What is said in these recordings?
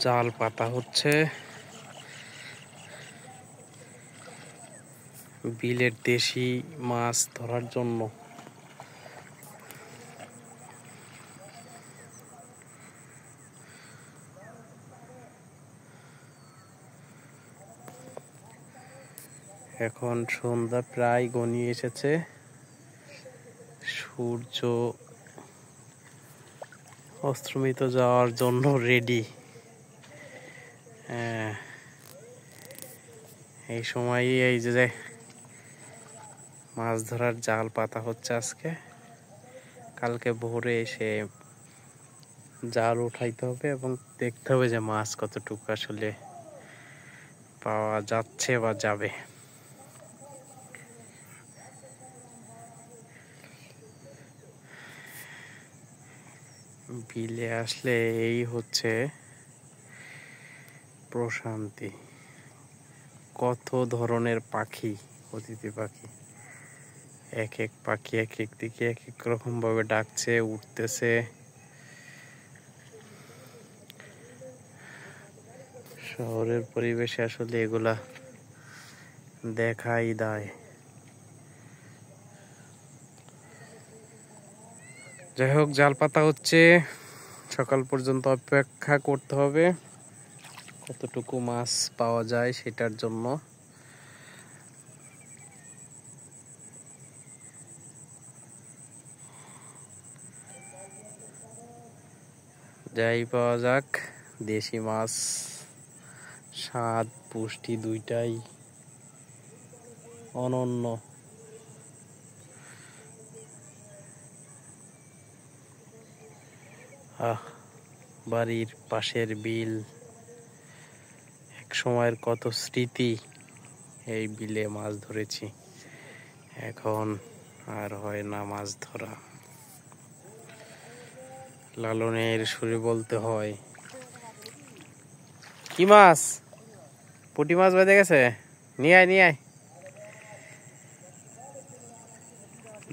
জাল পাতা হচ্ছে বিলের দেশি মাছ ধরার জন্য। এখন সন্ধ্যা প্রায় ঘনিয়ে এসেছে, সূর্য অস্তমিত যাওয়ার জন্য রেডি। এই সময়ই এই যে মাছ ধরার জাল পাতা হচ্ছে আজকে। কালকে ভোরে এসে জাল উঠাইতে হবে এবং দেখতে হবে যে মাছ কতটুকু আসলে পাওয়া যাচ্ছে বা যাবে। বিলে আসলে এই হচ্ছে প্রশান্তি। কত ধরনের পাখি, অতিথি পাখি, এক এক পাখি এক এক দিকে এক এক রকম ভাবে ডাকছে, উঠতেছে। শহরের পরিবেশে আসলে এগুলা দেখাই দায়। যাই হোক, জাল পাতা হচ্ছে, সকাল পর্যন্ত অপেক্ষা করতে হবে কতটুকু মাছ পাওয়া যায় সেটার জন্য। যাই পাওয়া যাক, দেশি মাছ স্বাদ পুষ্টি দুইটাই অনন্য। বাড়ির পাশের বিল, এক সময়ের কত স্মৃতি। এই বিলে মাছ ধরেছি, এখন আর হয় না মাছ ধরা। লালনের সুরে বলতে হয়, কি মাছ? পুঁটি মাছ বেঁধে গেছে, নিয়ে আয় নিয়ে আয়।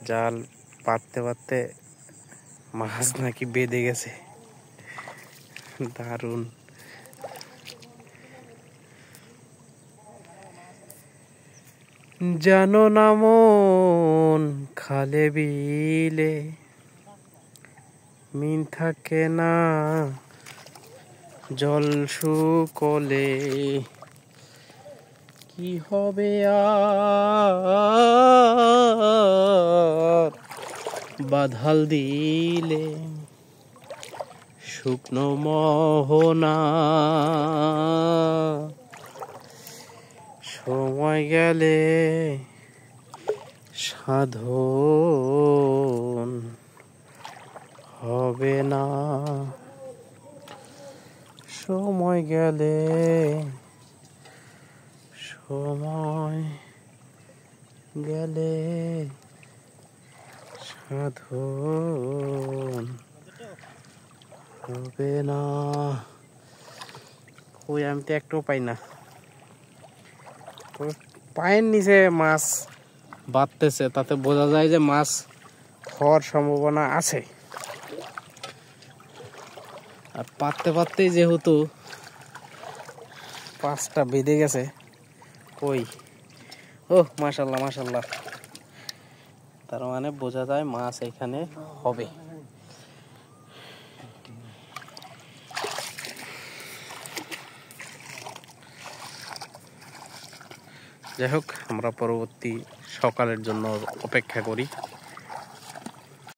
জাল পাততে পাততে মাছ নাকি বেঁধে গেছে, দারুণ। জানো না মন, খালে বিলে মিন থাকে না, জল শুকলে কি হবে আর, বাধাল দিলে শুকনো মোহনা, সময় গেলে সাধন হবে না, সময় গেলে সাধন হবে না। ওই আমি তো একটাও পাই না। পায়ের নিচে মাছ বাঁধতেছে, তাতে বোঝা যায় যে মাছ হওয়ার সম্ভাবনা আছে। আর পাততে পাততেই যেহেতু পাঁচটা বেঁধে গেছে। কই, ও মাশাল্লাহ মাশাল্লাহ, তার মানে বোঝা যায় মাছ এখানে হবে। যাই হোক, আমরা পরবর্তী সকালের জন্য অপেক্ষা করি।